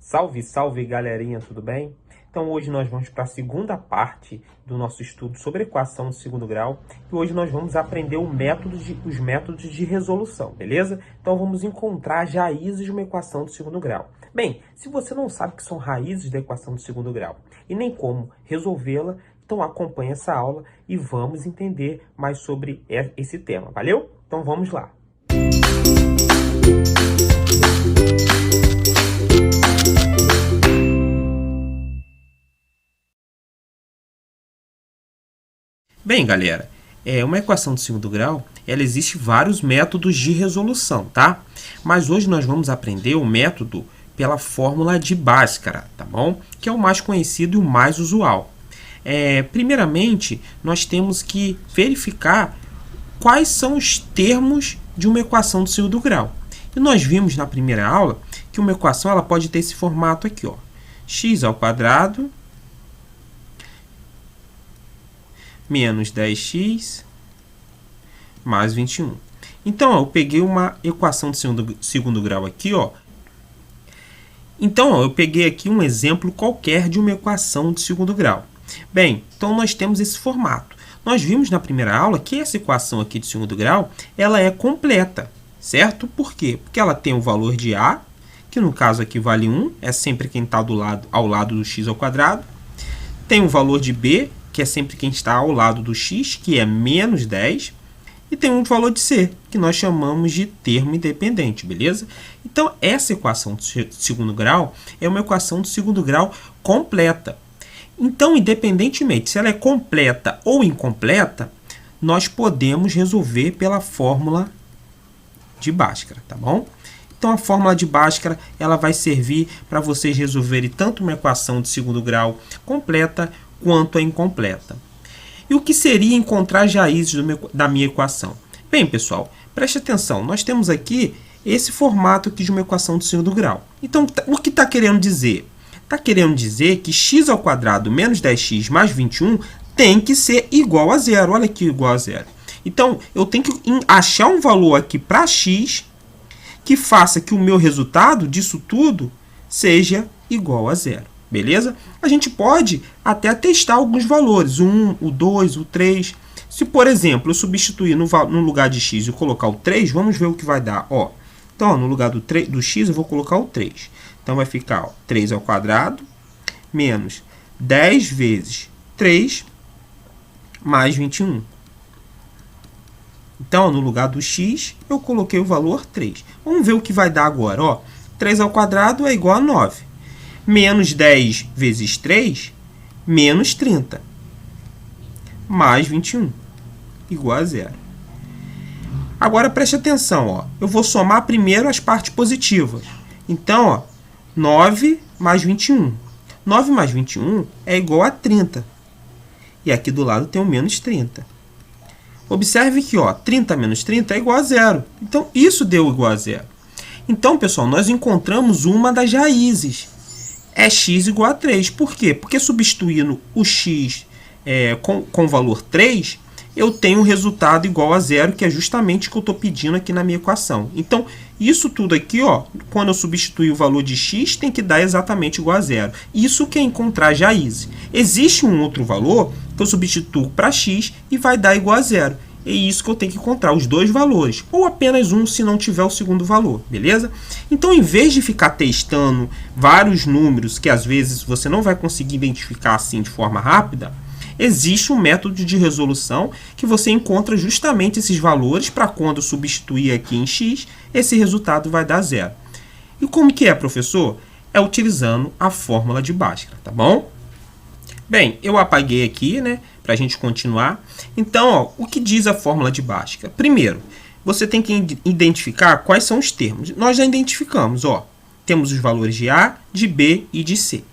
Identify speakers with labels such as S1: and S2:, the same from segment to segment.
S1: Salve, salve galerinha, tudo bem? Então hoje nós vamos para a segunda parte do nosso estudo sobre equação do segundo grau e hoje nós vamos aprender os métodos de resolução, beleza? Então vamos encontrar as raízes de uma equação do segundo grau. Bem, se você não sabe o que são raízes da equação do segundo grau e nem como resolvê-la, então acompanhe essa aula e vamos entender mais sobre esse tema, valeu? Então vamos lá! Bem, galera, uma equação de segundo grau, ela existe vários métodos de resolução, tá? Mas hoje nós vamos aprender o método pela fórmula de Bhaskara, tá bom? Que é o mais conhecido e o mais usual. Primeiramente, nós temos que verificar quais são os termos de uma equação de segundo grau. E nós vimos na primeira aula que uma equação ela pode ter esse formato aqui, ó, x ao quadrado menos 10x mais 21. Então, eu peguei uma equação de segundo grau aqui, ó. Então, eu peguei aqui um exemplo qualquer de uma equação de segundo grau. Bem, então nós temos esse formato. Nós vimos na primeira aula que essa equação aqui de segundo grau, ela é completa, certo? Por quê? Porque ela tem o valor de a, que no caso aqui vale 1, é sempre quem está ao lado do x ao quadrado. Tem o valor de b, que é sempre quem está ao lado do x, que é menos 10. E tem um valor de c, que nós chamamos de termo independente, beleza? Então, essa equação de segundo grau é uma equação de segundo grau completa. Então, independentemente se ela é completa ou incompleta, nós podemos resolver pela fórmula de Bhaskara, tá bom? Então, a fórmula de Bhaskara ela vai servir para vocês resolverem tanto uma equação de segundo grau completa quanto a incompleta. E o que seria encontrar as raízes da minha equação? Bem, pessoal, preste atenção. Nós temos aqui esse formato aqui de uma equação de segundo grau. Então, o que está querendo dizer? Está querendo dizer que x ao quadrado menos 10x mais 21 tem que ser igual a zero. Olha aqui, igual a zero. Então, eu tenho que achar um valor aqui para x que faça que o meu resultado disso tudo seja igual a zero. Beleza? A gente pode até testar alguns valores, o 1, o 2, o 3. Se, por exemplo, eu substituir no lugar de x e colocar o 3, vamos ver o que vai dar. Ó, então, ó, no lugar do x, eu vou colocar o 3. Então, vai ficar ó, 3 ao quadrado menos 10 vezes 3 mais 21. Então, ó, no lugar do x, eu coloquei o valor 3. Vamos ver o que vai dar agora. Ó, 3 ao quadrado é igual a 9. Menos 10 vezes 3, menos 30. Mais 21, igual a zero. Agora, preste atenção. Ó. Eu vou somar primeiro as partes positivas. Então, ó, 9 mais 21. 9 mais 21 é igual a 30. E aqui do lado tem o menos 30. Observe que ó, 30 menos 30 é igual a zero. Então, isso deu igual a zero. Então, pessoal, nós encontramos uma das raízes. É x igual a 3. Por quê? Porque substituindo o x com o valor 3, eu tenho um resultado igual a zero, que é justamente o que eu estou pedindo aqui na minha equação. Então, isso tudo aqui, ó, quando eu substituir o valor de x, tem que dar exatamente igual a zero. Isso que é encontrar as raízes. Existe um outro valor que eu substituo para x e vai dar igual a zero. É isso que eu tenho que encontrar, os dois valores, ou apenas um se não tiver o segundo valor, beleza? Então, em vez de ficar testando vários números que às vezes você não vai conseguir identificar assim de forma rápida, existe um método de resolução que você encontra justamente esses valores para quando substituir aqui em x, esse resultado vai dar zero. E como que é, professor? É utilizando a fórmula de Bhaskara, tá bom? Bem, eu apaguei aqui, né, para a gente continuar. Então, ó, o que diz a fórmula de Bhaskara? Primeiro, você tem que identificar quais são os termos. Nós já identificamos, ó, temos os valores de A, de B e de C.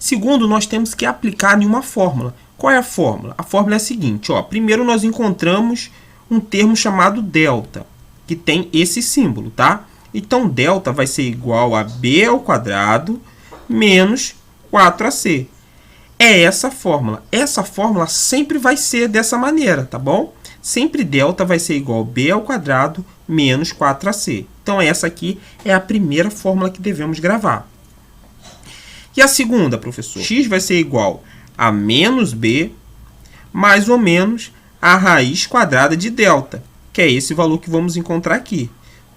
S1: Segundo, nós temos que aplicar em uma fórmula. Qual é a fórmula? A fórmula é a seguinte, ó, primeiro nós encontramos um termo chamado delta, que tem esse símbolo, tá? Então, delta vai ser igual a B ao quadrado menos 4AC. É essa fórmula. Essa fórmula sempre vai ser dessa maneira, tá bom? Sempre delta vai ser igual a b ao quadrado menos 4ac. Então, essa aqui é a primeira fórmula que devemos gravar. E a segunda, professor? X vai ser igual a menos b mais ou menos a raiz quadrada de delta, que é esse valor que vamos encontrar aqui.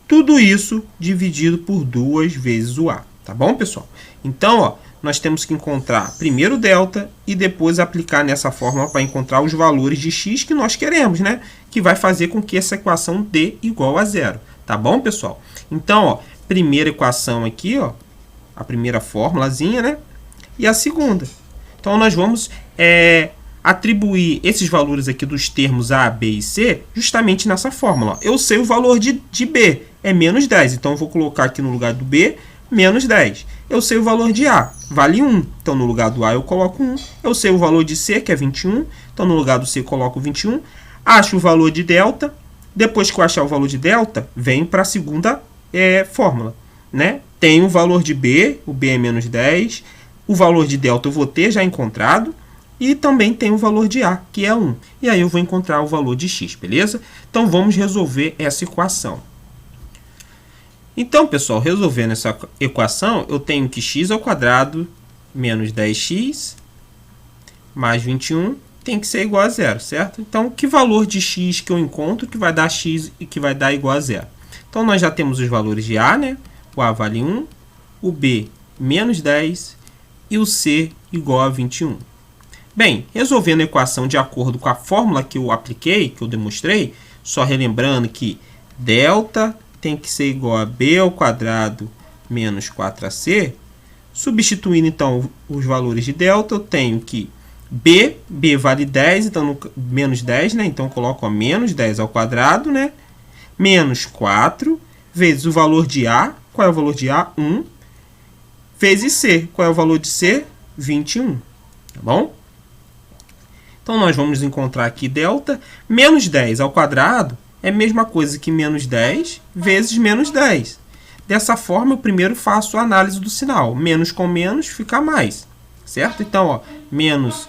S1: Tudo isso dividido por 2 vezes o a. Tá bom, pessoal? Então, ó, nós temos que encontrar primeiro o delta e depois aplicar nessa fórmula para encontrar os valores de x que nós queremos, né? Que vai fazer com que essa equação dê igual a zero. Tá bom, pessoal? Então, ó, primeira equação aqui, ó, a primeira formulazinha, né? E a segunda. Então, nós vamos atribuir esses valores aqui dos termos A, B e C justamente nessa fórmula. Eu sei o valor de B, é menos 10. Então, eu vou colocar aqui no lugar do B, menos 10. Eu sei o valor de A, vale 1. Então, no lugar do A, eu coloco 1. Eu sei o valor de C, que é 21. Então, no lugar do C, eu coloco 21. Acho o valor de delta. Depois que eu achar o valor de delta, venho para a segunda fórmula, né? Tem o valor de B, o B é menos 10. O valor de delta eu vou ter já encontrado. E também tem o valor de A, que é 1. E aí eu vou encontrar o valor de x, beleza? Então, vamos resolver essa equação. Então, pessoal, resolvendo essa equação, eu tenho que x ao quadrado menos 10x mais 21 tem que ser igual a zero, certo? Então, que valor de x que eu encontro que vai dar x e que vai dar igual a zero? Então, nós já temos os valores de A, né? O A vale 1, o B menos 10 e o C igual a 21. Bem, resolvendo a equação de acordo com a fórmula que eu apliquei, que eu demonstrei, só relembrando que delta tem que ser igual a b ao quadrado menos 4ac, substituindo então os valores de delta, eu tenho que b vale 10, então menos 10, né? Então eu coloco a menos 10 ao quadrado, né? Menos 4 vezes o valor de a, qual é o valor de a? 1, vezes c, qual é o valor de c? 21, tá bom? Então, nós vamos encontrar aqui delta. Menos 10 ao quadrado é a mesma coisa que menos 10 vezes menos 10. Dessa forma, eu primeiro faço a análise do sinal. Menos com menos fica mais, certo? Então, ó, menos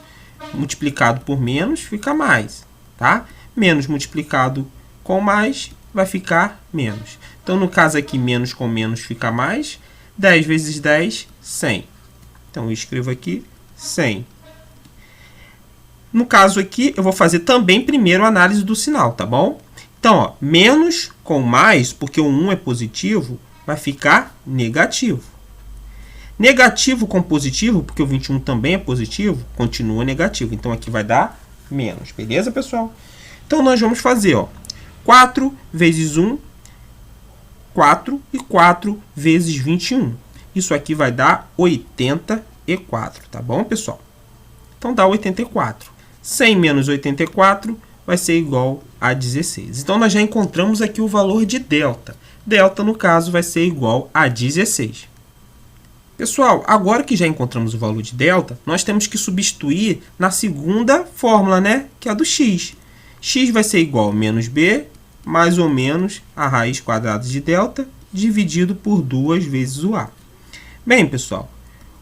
S1: multiplicado por menos fica mais, tá? Menos multiplicado com mais vai ficar menos. Então, no caso aqui, menos com menos fica mais. 10 vezes 10, 100. Então, eu escrevo aqui 100. No caso aqui, eu vou fazer também primeiro a análise do sinal, tá bom? Então, ó, menos com mais, porque o 1 é positivo, vai ficar negativo. Negativo com positivo, porque o 21 também é positivo, continua negativo. Então, aqui vai dar menos, beleza, pessoal? Então, nós vamos fazer, ó, 4 vezes 1, 4, e 4 vezes 21. Isso aqui vai dar 84, tá bom, pessoal? Então, dá 84. 100 menos 84 vai ser igual a 16. Então, nós já encontramos aqui o valor de delta. Delta, no caso, vai ser igual a 16. Pessoal, agora que já encontramos o valor de delta, nós temos que substituir na segunda fórmula, né? Que é a do x. X vai ser igual a menos b, mais ou menos a raiz quadrada de delta, dividido por 2 vezes o a. Bem, pessoal,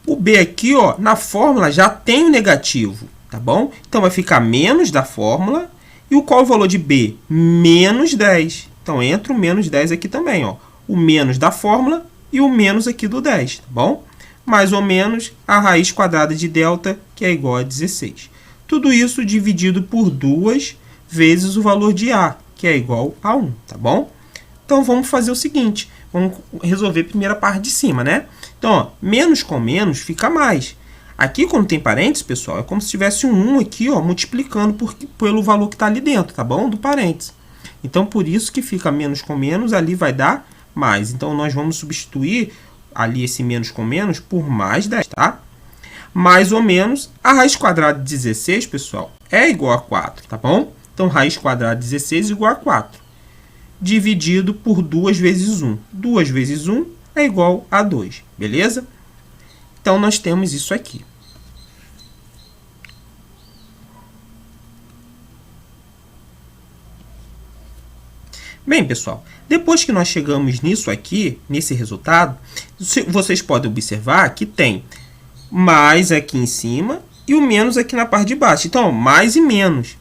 S1: o b aqui, ó, na fórmula já tem o negativo. Tá bom? Então, vai ficar menos da fórmula. E qual é o valor de b? Menos 10. Então, entra o menos 10 aqui também. Ó. O menos da fórmula e o menos aqui do 10. Tá bom? Mais ou menos a raiz quadrada de delta, que é igual a 16. Tudo isso dividido por 2 vezes o valor de a, que é igual a 1. Tá bom? Então, vamos fazer o seguinte. Vamos resolver a primeira parte de cima, né? Então, ó, menos com menos fica mais. Aqui, quando tem parênteses, pessoal, é como se tivesse um 1 aqui, ó, multiplicando pelo valor que está ali dentro, tá bom? Do parênteses. Então, por isso que fica menos com menos, ali vai dar mais. Então, nós vamos substituir ali esse menos com menos por mais 10, tá? Mais ou menos, a raiz quadrada de 16, pessoal, é igual a 4, tá bom? Então, raiz quadrada de 16 é igual a 4. Dividido por 2 vezes 1. 2 vezes 1 é igual a 2, beleza? Então, nós temos isso aqui. Bem, pessoal, depois que nós chegamos nisso aqui, nesse resultado, vocês podem observar que tem mais aqui em cima e o menos aqui na parte de baixo. Então, mais e menos.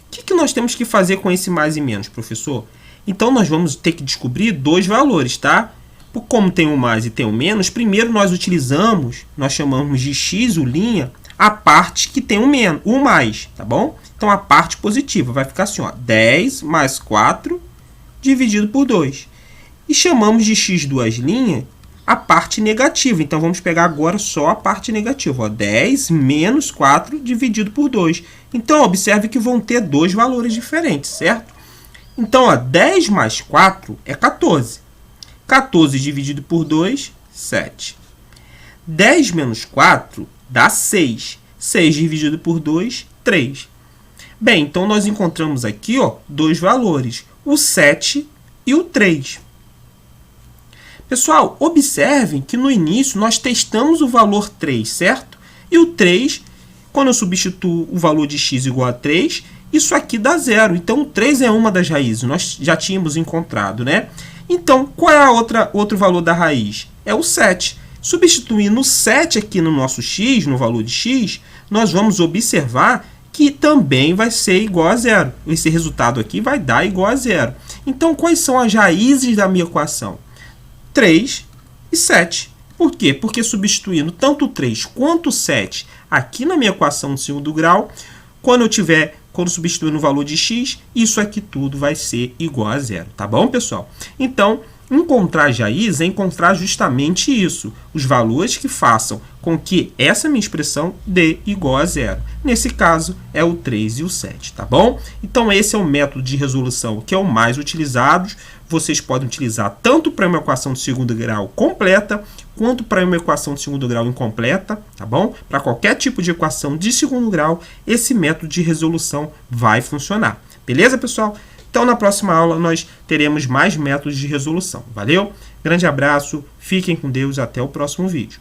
S1: O que nós temos que fazer com esse mais e menos, professor? Então, nós vamos ter que descobrir dois valores, tá? como tem o mais e tem o menos, primeiro nós chamamos de x, o linha, a parte que tem o mais, tá bom? Então, a parte positiva vai ficar assim, ó, 10 mais 4 dividido por 2. E chamamos de x duas linhas a parte negativa. Então, vamos pegar agora só a parte negativa. Ó, 10 menos 4 dividido por 2. Então, observe que vão ter dois valores diferentes, certo? Então, ó, 10 mais 4 é 14. 14 dividido por 2, 7. 10 menos 4 dá 6. 6 dividido por 2, 3. Bem, então nós encontramos aqui, ó, dois valores, o 7 e o 3. Pessoal, observem que no início nós testamos o valor 3, certo? E o 3, quando eu substituo o valor de x igual a 3, isso aqui dá 0. Então, o 3 é uma das raízes, nós já tínhamos encontrado, né? Então, qual é outro valor da raiz? É o 7. Substituindo o 7 aqui no nosso x, no valor de x, nós vamos observar que também vai ser igual a 0. Esse resultado aqui vai dar igual a 0. Então, quais são as raízes da minha equação? 3 e 7. Por quê? Porque substituindo tanto o 3 quanto o 7 aqui na minha equação de segundo grau, quando substituir no valor de x, isso aqui tudo vai ser igual a 0. Tá bom, pessoal? Então, encontrar as raízes é encontrar justamente isso, os valores que façam com que essa minha expressão dê igual a 0. Nesse caso, é o 3 e o 7, tá bom? Então, esse é o método de resolução que é o mais utilizado. Vocês podem utilizar tanto para uma equação de segundo grau completa, quanto para uma equação de segundo grau incompleta, tá bom? Para qualquer tipo de equação de segundo grau, esse método de resolução vai funcionar. Beleza, pessoal? Então, na próxima aula, nós teremos mais métodos de resolução. Valeu? Grande abraço, fiquem com Deus, até o próximo vídeo.